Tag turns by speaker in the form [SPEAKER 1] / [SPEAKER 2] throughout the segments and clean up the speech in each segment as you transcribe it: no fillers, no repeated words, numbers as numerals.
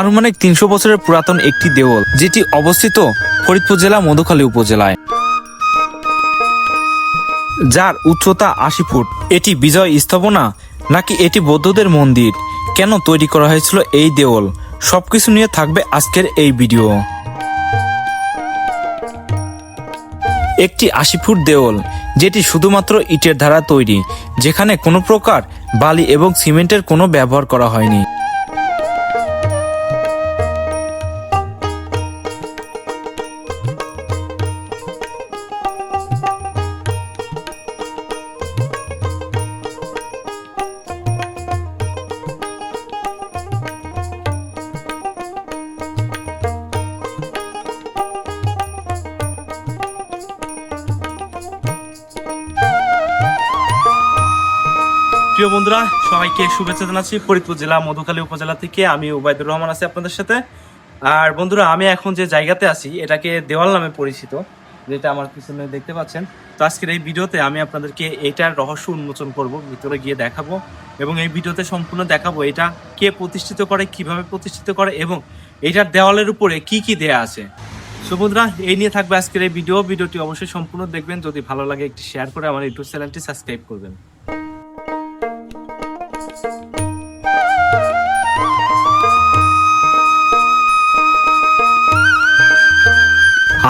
[SPEAKER 1] আনুমানিক ৩০০ বছরের পুরাতন একটি দেওয়াল, যেটি অবস্থিত ফরিদপুর জেলা মধুখালী উপজেলায়, যার উচ্চতা ৮০ ফুট। এটি বিজয় স্থাপনা নাকি এটি বৌদ্ধদের মন্দির, কেন তৈরি করা হয়েছিল এই দেওয়াল, সবকিছু নিয়ে থাকবে আজকের এই ভিডিও। একটি ৮০ ফুট দেওয়াল, যেটি শুধুমাত্র ইটের দ্বারা তৈরি, যেখানে কোনো প্রকার বালি এবং সিমেন্টের কোনো ব্যবহার করা হয়নি। প্রিয় বন্ধুরা, সবাইকে শুভেচ্ছা জানাচ্ছি ফরিদপুর জেলা মধুখালী উপজেলা থেকে। আমি উবাইদুর রহমান আছি আপনাদের সাথে। আর বন্ধুরা, আমি এখন যে জায়গাতে আছি এটাকে দেওয়াল নামে পরিচিত, যেটা আমার পিছনে দেখতে পাচ্ছেন। তো আজকের এই ভিডিওতে আমি আপনাদেরকে এটার রহস্য উন্মোচন করব, ভিতরে গিয়ে দেখাবো এবং এই ভিডিওতে সম্পূর্ণ দেখাবো এটা কে প্রতিষ্ঠিত করে, কিভাবে প্রতিষ্ঠিত করে এবং এইটার দেওয়ালের উপরে কি কি দেয়া আছে। সো বন্ধুরা, এই নিয়ে থাকবে আজকের এই ভিডিওটি অবশ্যই সম্পূর্ণ দেখবেন। যদি ভালো লাগে একটি শেয়ার করে আমার ইউটিউব চ্যানেলটি সাবস্ক্রাইব করবেন।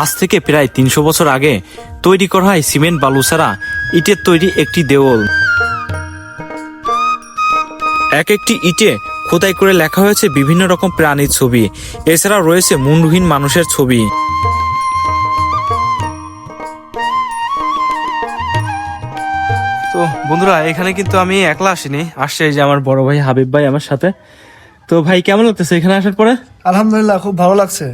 [SPEAKER 1] আজ থেকে প্রায় ৩০০ বছর আগে তৈরি করা হয় সিমেন্ট বালু ছাড়া ইটের তৈরি একটি দেওয়াল। এক একটি ইটে খোদাই করে লেখা হয়েছে বিভিন্ন রকম প্রাণীর ছবি, এছাড়াও রয়েছে মুন্ডহীন মানুষের ছবি। তো বন্ধুরা, এখানে কিন্তু আমি একলা আসিনি, আসছে এই যে আমার বড় ভাই হাবিব ভাই আমার সাথে। তো ভাই, কেমন লাগতেছে এখানে আসার পরে?
[SPEAKER 2] আলহামদুলিল্লাহ, খুব ভালো লাগছে।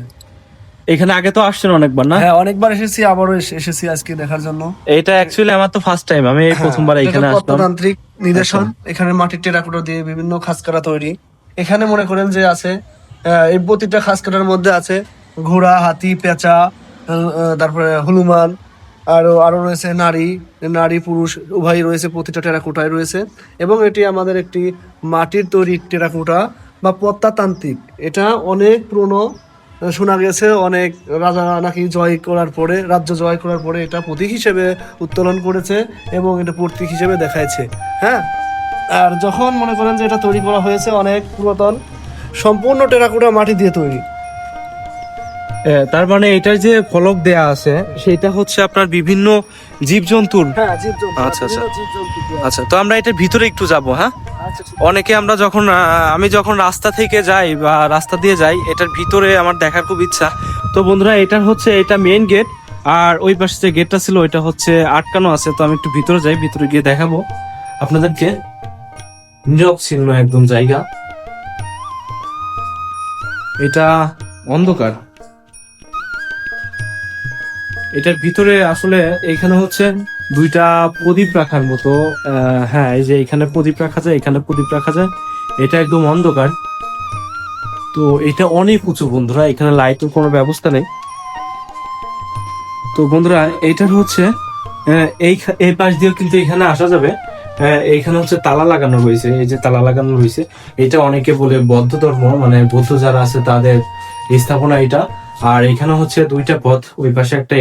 [SPEAKER 1] এখানে আগে তো আসছেন অনেকবার না?
[SPEAKER 2] হ্যাঁ, অনেকবার এসেছি, আবারও এসেছি আজকে দেখার জন্য।
[SPEAKER 1] এটা অ্যাকচুয়ালি আমার তো ফার্স্ট টাইম, আমি এই প্রথমবার এখানে আসলাম।
[SPEAKER 2] প্রত্নতান্ত্রিক নিদর্শন, এখানে মাটির টেরাকোটা দিয়ে বিভিন্ন খাসকাটা তৈরি। এখানে মনে করেন যে আছে এই প্রতিটা খাসকাটার মধ্যে আছে ঘোড়া, হাতি, পেঁচা, তারপরে হনুমান, আরো রয়েছে নারী পুরুষ উভয়ই রয়েছে, প্রতিটা টেরাকোটায় রয়েছে। এবং এটি আমাদের একটি মাটির তৈরি টেরাকোটা বা প্রত্নতান্ত্রিক। এটা অনেক পুরনো, শোনা গেছে অনেক রাজা নাকি রাজ্য জয় করার পরে এটা প্রতীক হিসেবে উত্তোলন করেছে এবং এটা প্রতীক হিসেবে দেখাইছে। হ্যাঁ, আর যখন মনে করেন যে এটা তৈরি করা হয়েছে অনেক পুরাতন, সম্পূর্ণ টেরাকোটা মাটি দিয়ে তৈরি।
[SPEAKER 1] তার মানে এটার যে ফলক দেয়া আছে সেটা হচ্ছে আপনার বিভিন্ন জীবজন্তুর।
[SPEAKER 2] হ্যাঁ, জীবজন্তু।
[SPEAKER 1] আচ্ছা আচ্ছা আচ্ছা, তো আমরা এটার ভিতরে একটু যাবো। হ্যাঁ, অনেকে আমরা আমি যখন রাস্তা থেকে যাই বা রাস্তা দিয়ে যাই, এটার ভিতরে আমার দেখার খুব ইচ্ছা। তো বন্ধুরা, এটা মেইন গেট, আর ওই পাশে যে গেটটা ছিল ওইটা হচ্ছে আটকানো আছে। তো আমি একটু ভিতরে যাই, ভিতরে গিয়ে দেখাবো আপনাদেরকে। নিরবচ্ছিন্ন একদম জায়গা, এটা অন্ধকার। এটার ভিতরে আসলে এখানে হচ্ছে দুইটা প্রদীপ রাখার মতো। হ্যাঁ, এই যে এখানে প্রদীপ রাখা যায়, এখানে প্রদীপ রাখা যায়। এটা একদম অন্ধকার। তো এটা অনেক উঁচু বন্ধুরা, এখানে লাইটের কোনো ব্যবস্থা নেই। তো বন্ধুরা, এইটার হচ্ছে এই পাশ দিয়েও কিন্তু এখানে আসা যাবে। এইখানে হচ্ছে তালা লাগানো রয়েছে, এই যে তালা লাগানো রয়েছে। এটা অনেকে বলে বৌদ্ধ ধর্ম, মানে বৌদ্ধ যারা আছে তাদের স্থাপনা এটা। আর এখানে হচ্ছে দুইটা পথ, ওই পাশে একটা,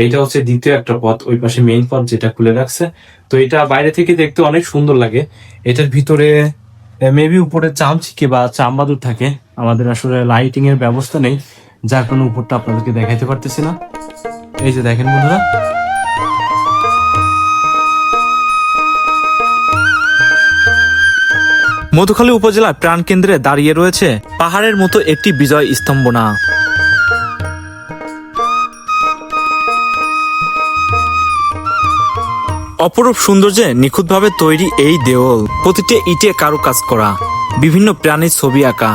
[SPEAKER 1] এইটা হচ্ছে দ্বিতীয় একটা পথ, ওই পাশে মেইন পথ যেটা খুলে রাখছে। তো এটা বাইরে থেকে দেখতে অনেক সুন্দর লাগে। এটার ভিতরে মেবি উপরে চামচিকে বা চামবাদুর থাকে। আমাদের আসলে লাইটিং এর ব্যবস্থা নেই, যার কারণে উপরটা আপনাদেরকে দেখাইতে পারতেছি না। এই যে দেখেন বন্ধুরা, মধুখালী উপজেলার প্রাণকেন্দ্রে দাঁড়িয়ে রয়েছে পাহাড়ের মতো একটি বিজয় স্তম্ভনা। অপরূপ সৌন্দর্যে নিখুঁতভাবে তৈরি এই দেওয়াল, প্রতিটি ইটে কারুকাজ করা, বিভিন্ন প্রাণীর ছবি আঁকা।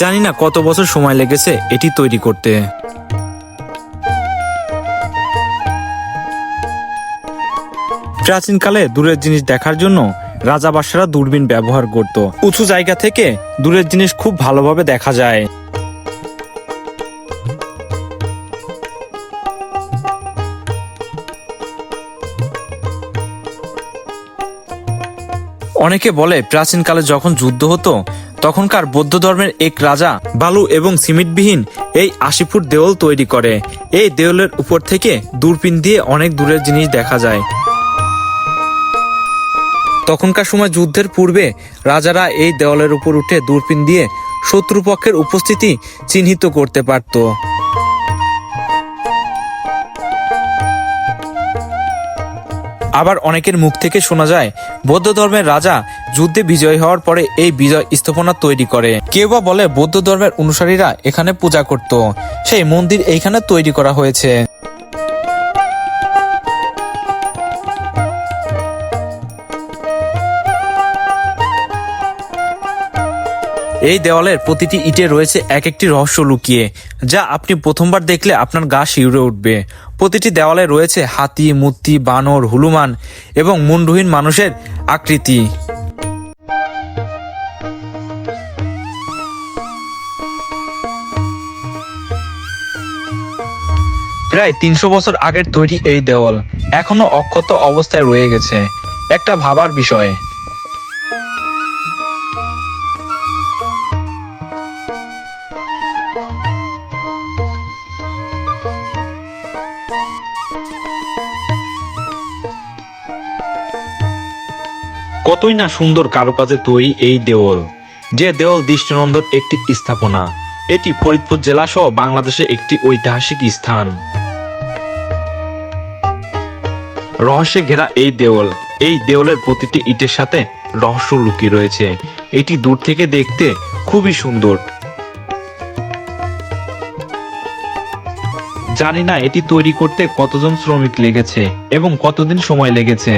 [SPEAKER 1] জানি না কত বছর সময় লেগেছে এটি তৈরি করতে। প্রাচীনকালে দূরের জিনিস দেখার জন্য রাজাবাসারা দূরবীন ব্যবহার করত। উঁচু জায়গা থেকে দূরের জিনিস খুব ভালোভাবে দেখা যায়। অনেকে বলে প্রাচীনকালে যখন যুদ্ধ হতো
[SPEAKER 3] তখনকার বৌদ্ধ ধর্মের এক রাজা বালু এবং সিমেন্টবিহীন এই ৮০ ফুট দেওয়াল তৈরি করে। এই দেওয়ালের উপর থেকে দূরবীন দিয়ে অনেক দূরের জিনিস দেখা যায়। তখনকার সময় যুদ্ধের পূর্বে রাজারা এই দেওয়ালের উপর উঠে দূরবীন দিয়ে শত্রুপক্ষের উপস্থিতি চিহ্নিত করতে পারত। আবার অনেকের মুখ থেকে শোনা যায় বৌদ্ধ ধর্মের রাজা যুদ্ধে বিজয় হওয়ার পরে এই বিজয় স্থাপনা তৈরি করে। কেউ বা বলে বৌদ্ধ ধর্মের অনুসারীরা এখানে পূজা করত, সেই মন্দির এইখানে তৈরি করা হয়েছে। এই দেওয়ালের প্রতিটি ইটে রয়েছে এক একটি রহস্য লুকিয়ে, যা আপনি প্রথমবার দেখলে আপনার গা শিউরে উঠবে। প্রতিটি দেওয়ালে রয়েছে হাতি, মূর্তি, বানর, হনুমান এবং মুন্ডহীন মানুষের আকৃতি। প্রায় ৩০০ বছর আগের তৈরি এই দেওয়াল এখনো অক্ষত অবস্থায় রয়ে গেছে। একটা ভাবার বিষয়। কতই না সুন্দর কারুকাজে তৈরি এই দেওয়াল। যে দেওয়াল দৃষ্টিনন্দন একটি স্থাপনা। এটি ফরিদপুর জেলা সহ বাংলাদেশে একটি ঐতিহাসিক স্থান। রহস্যে ঘেরা এই দেওয়াল। এই দেওয়ালের প্রতিটি ইটের সাথে রহস্য লুকিয়ে রয়েছে। এটি দূর থেকে দেখতে খুবই সুন্দর। জানি না এটি তৈরি করতে কতজন শ্রমিক লেগেছে এবং কতদিন সময় লেগেছে।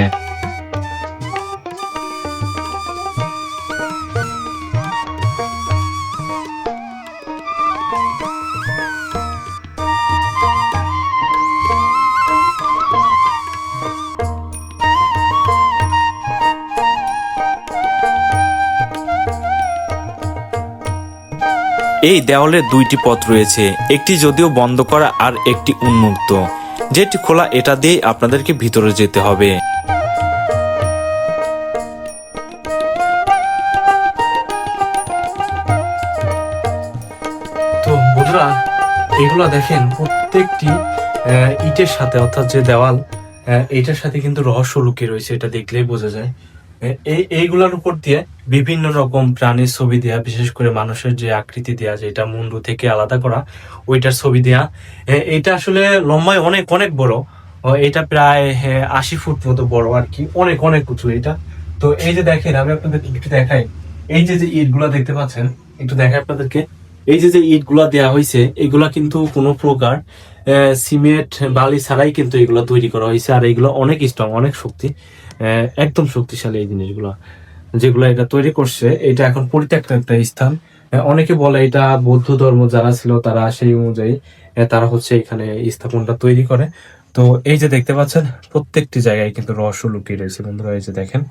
[SPEAKER 3] এই দেওয়ালের দুইটি পথ রয়েছে, একটি যদিও বন্ধ করা আর একটি উন্মুক্ত। যেটি খোলা এটা দিয়ে আপনাদেরকে ভিতরে যেতে হবে।
[SPEAKER 1] তো বন্ধুরা, এগুলা দেখেন প্রত্যেকটি ইটের সাথে, অর্থাৎ যে দেওয়াল এইটার সাথে কিন্তু রহস্য লুকিয়ে রয়েছে, এটা দেখলেই বোঝা যায়। এইগুলোর উপর দিয়ে বিভিন্ন রকম প্রাণীর ছবি দেয়া, বিশেষ করে মানুষের যে আকৃতি দেয়া, যেটা মুন্ডু থেকে আলাদা করা, ওইটার ছবি দেয়া। এটা আসলে লম্বায় অনেক অনেক বড়। এটা প্রায় ৮০ ফুট মতো বড় আর কি, অনেক অনেক উঁচু এটা। তো এই যে দেখেন, আমি আপনাদের একটু দেখাই। এই যে যে ইটগুলা দেখতে পাচ্ছেন, একটু দেখাই আপনাদেরকে। এই যে যে ইটগুলা দেয়া হয়েছে, এগুলা কিন্তু কোনো প্রকার সিমেন্ট বালি ছাড়াই কিন্তু এগুলা তৈরি করা হয়েছে। আর এগুলো অনেক স্ট্রং, অনেক শক্তি, একদম শক্তিশালী এই জিনিসগুলো যেগুলো এটা তৈরি করছে। এটা এখন পরিত্যক্ত একটা স্থান। অনেকে বলে এটা বৌদ্ধ ধর্ম যারা ছিল তারা সেই অনুযায়ী তারা হচ্ছে এখানে স্থাপনটা তৈরি করে। তো এই যে দেখতে পাচ্ছেন প্রত্যেকটি জায়গায় কিন্তু রহস্য লুকিয়ে রয়েছে বন্ধুরা। এই যে দেখেন,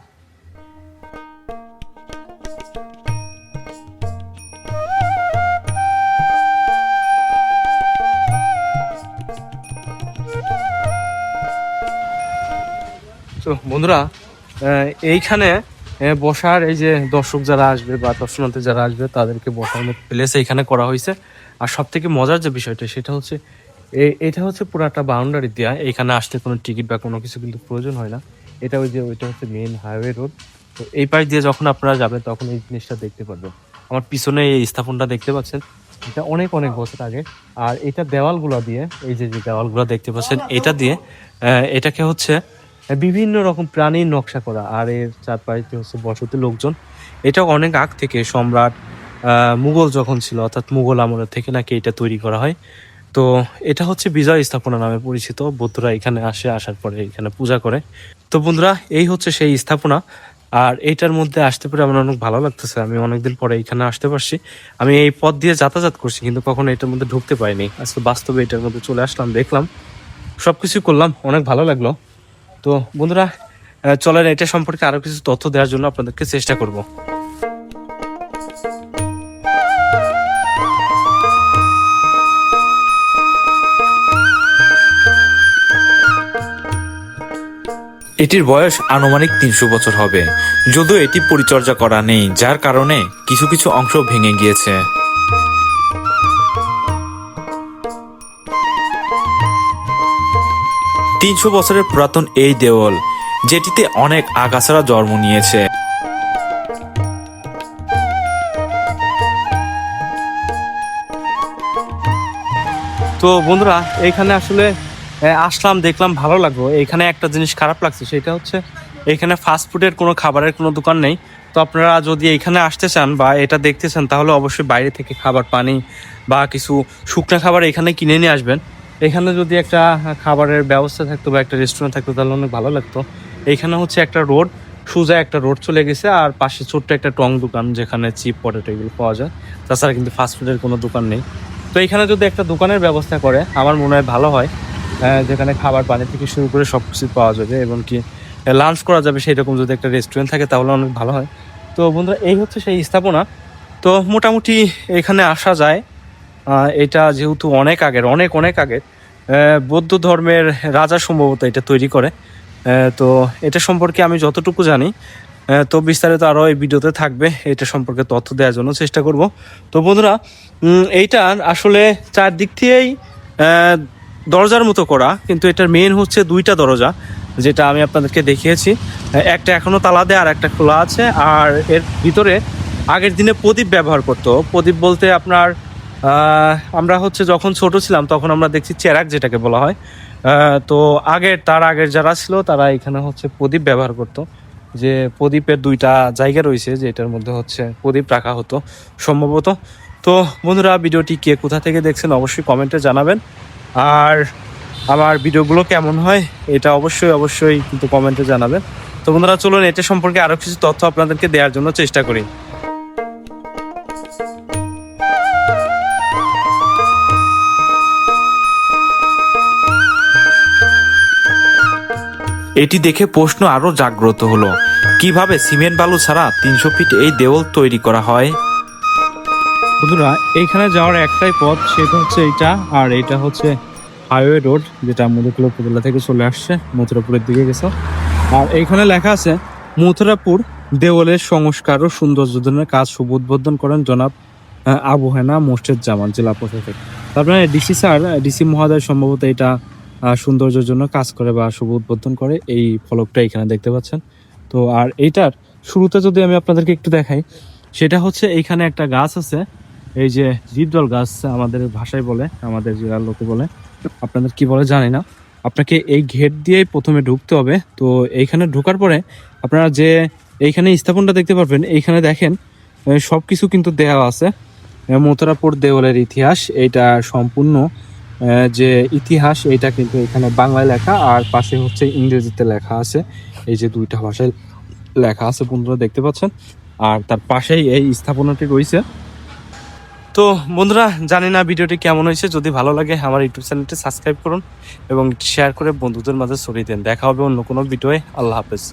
[SPEAKER 1] তো বন্ধুরা এইখানে বসার, এই যে দর্শক যারা আসবে বা দর্শনার্থী যারা আসবে তাদেরকে বসার মতো প্লেস এইখানে করা হয়েছে। আর সব থেকে মজার যে বিষয়টা সেটা হচ্ছে এটা হচ্ছে পুরো একটা বাউন্ডারি দেওয়া। এইখানে আসতে কোনো টিকিট বা কোনো কিছু কিন্তু প্রয়োজন হয় না। এটা ওইটা হচ্ছে মেন হাইওয়ে রোড। তো এই পাশ দিয়ে যখন আপনারা যাবেন তখন এই জিনিসটা দেখতে পারবেন। আমার পিছনে এই স্থাপনটা দেখতে পাচ্ছেন, এটা অনেক অনেক বছর আগে। আর এটা দেওয়ালগুলো দিয়ে, এই যে দেওয়ালগুলো দেখতে পাচ্ছেন, এটা দিয়ে এটাকে হচ্ছে বিভিন্ন রকম প্রাণীর নকশা করা। আর এর চারপাশে হচ্ছে বসতি লোকজন। এটা অনেক আগ থেকে সম্রাট মুঘল যখন ছিল, অর্থাৎ মুঘল আমলের থেকে নাকি এটা তৈরি করা হয়। তো এটা হচ্ছে বিজয় স্থাপনা নামে পরিচিত। বৌদ্ধরা এখানে আসার পরে এখানে পূজা করে। তো বন্ধুরা, এই হচ্ছে সেই স্থাপনা। আর এইটার মধ্যে আসতে পেরে আমার অনেক ভালো লাগতেছে। আমি অনেকদিন পরে এখানে আসতে পারছি। আমি এই পথ দিয়ে যাতায়াত করছি কিন্তু কখনো এটার মধ্যে ঢুকতে পারিনি। আজকে বাস্তবে এটার মধ্যে চলে আসলাম, দেখলাম, সবকিছু করলাম, অনেক ভালো লাগলো। তো বন্ধুরা, চলেন এটা সম্পর্কে আরো কিছু তথ্য দেওয়ার জন্য আপনাদেরকে চেষ্টা করব।
[SPEAKER 3] এটির বয়স আনুমানিক 300 বছর হবে, যদিও এটি পরিচর্যা করা নেই, যার কারণে কিছু কিছু অংশ ভেঙে গিয়েছে। 300 বছরের পুরাতন এই দেওয়াল, যেটিতে অনেক আগাছারা জন্ম নিয়েছে।
[SPEAKER 1] তো বন্ধুরা, এইখানে আসলে আসলাম, দেখলাম, ভালো লাগলো। এইখানে একটা জিনিস খারাপ লাগছে, সেটা হচ্ছে এইখানে ফাস্টফুডের কোনো খাবারের কোনো দোকান নেই। তো আপনারা যদি এইখানে আসতে চান বা এটা দেখতে চান, তাহলে অবশ্যই বাইরে থেকে খাবার, পানি বা কিছু শুকনো খাবার এখানে কিনে নিয়ে আসবেন। এখানে যদি একটা খাবারের ব্যবস্থা থাকতো বা একটা রেস্টুরেন্ট থাকতো, তাহলে অনেক ভালো লাগতো। এইখানে হচ্ছে একটা রোড, সোজা একটা রোড চলে গেছে, আর পাশে ছোট্ট একটা টং দোকান, যেখানে চিপ পটেটো এগুলো পাওয়া যায়। তাছাড়া কিন্তু ফাস্টফুডের কোনো দোকান নেই। তো এখানে যদি একটা দোকানের ব্যবস্থা করে, আমার মনে হয় ভালো হয়, যেখানে খাবার, পানি থেকে শুরু করে সব কিছু পাওয়া যাবে, এবং কি লাঞ্চ করা যাবে। সেই রকম যদি একটা রেস্টুরেন্ট থাকে, তাহলে অনেক ভালো হয়। তো বন্ধুরা, এই হচ্ছে সেই স্থাপনা। তো মোটামুটি এখানে আসা যায়। এটা যেহেতু অনেক আগের, অনেক অনেক আগের, বৌদ্ধ ধর্মের রাজা সম্ভবত এটা তৈরি করে। তো এটা সম্পর্কে আমি যতটুকু জানি, তো বিস্তারিত আরও এই ভিডিওতে থাকবে, এটা সম্পর্কে তথ্য দেওয়ার জন্য চেষ্টা করব। তো বন্ধুরা, এইটা আসলে চারদিক থেকেই দরজার মতো করা, কিন্তু এটার মেন হচ্ছে দুইটা দরজা, যেটা আমি আপনাদেরকে দেখিয়েছি। একটা এখনও তালা দেয়, আর একটা খোলা আছে। আর এর ভিতরে আগের দিনে প্রদীপ ব্যবহার করতো। প্রদীপ বলতে আপনার আমরা হচ্ছে যখন ছোট ছিলাম, তখন আমরা দেখছি চেরাক, যেটাকে বলা হয়। তো তার আগের যারা ছিল, তারা এখানে হচ্ছে প্রদীপ ব্যবহার করতো। যে প্রদীপের দুইটা জায়গা রয়েছে, যে এটার মধ্যে হচ্ছে প্রদীপ রাখা হতো সম্ভবত। তো বন্ধুরা, ভিডিওটি কে কোথা থেকে দেখছেন অবশ্যই কমেন্টে জানাবেন। আর আমার ভিডিওগুলো কেমন হয়, এটা অবশ্যই কিন্তু কমেন্টে জানাবেন। তো বন্ধুরা, চলুন এটা সম্পর্কে আরও কিছু তথ্য আপনাদেরকে দেওয়ার জন্য চেষ্টা করি।
[SPEAKER 3] এটি দেখে প্রশ্ন আরো জাগ্রত হলো, কিভাবে সিমেন্ট বালু ছাড়া 300 ফিট এই দেওয়াল তৈরি করা হয়।
[SPEAKER 1] বন্ধুরা, এইখানে যাওয়ার একটাই পথ, সেটা হচ্ছে এইটা। আর এইটা হচ্ছে হাইওয়ে রোড, যেটা মধুপুর উপজেলা থেকে চলে আসছে, মথুরাপুরের দিকে গেছে। আর এইখানে লেখা আছে, মথুরাপুর দেওয়ালের সংস্কার ও সৌন্দর্যনের কাজ শুভ উদ্বোধন করেন জনাব আবু হেনা মোর্শেদ জামান, জেলা প্রশাসক। তারপরে ডিসি মহোদয় সম্ভবত এটা সৌন্দর্যের জন্য কাজ করে বা শুভ উদ্বোধন করে। এই ফলকটা এখানে দেখতে পাচ্ছেন। তো আর এইটার শুরুতে যদি আমি আপনাদেরকে একটু দেখাই, সেটা হচ্ছে এইখানে একটা গাছ আছে, এই যে জীবজল গাছ আমাদের ভাষায় বলে, আমাদের জেলার লোকে বলে, আপনাদের কি বলে জানি না। আপনাকে এই গেট দিয়েই প্রথমে ঢুকতে হবে। তো এইখানে ঢোকার পরে আপনারা যে এইখানে স্থাপনটা দেখতে পারবেন, এইখানে দেখেন সব কিছু কিন্তু দেওয়া আছে। মথুরাপুর দেওয়ালের ইতিহাস, এইটা সম্পূর্ণ যে ইতিহাস, এইটা কিন্তু এখানে বাংলায় লেখা, আর পাশে হচ্ছে ইংরেজিতে লেখা আছে। এই যে দুইটা ভাষায় লেখা আছে, বন্ধুরা দেখতে পাচ্ছেন। আর তার পাশেই এই স্থাপনাটি রয়েছে। তো বন্ধুরা, জানি না ভিডিওটি কেমন হয়েছে। যদি ভালো লাগে আমার ইউটিউব চ্যানেলটি সাবস্ক্রাইব করুন এবং শেয়ার করে বন্ধুদের মাঝে ছড়িয়ে দেন। দেখা হবে অন্য কোনো ভিডিওয়ে। আল্লাহ হাফেজ।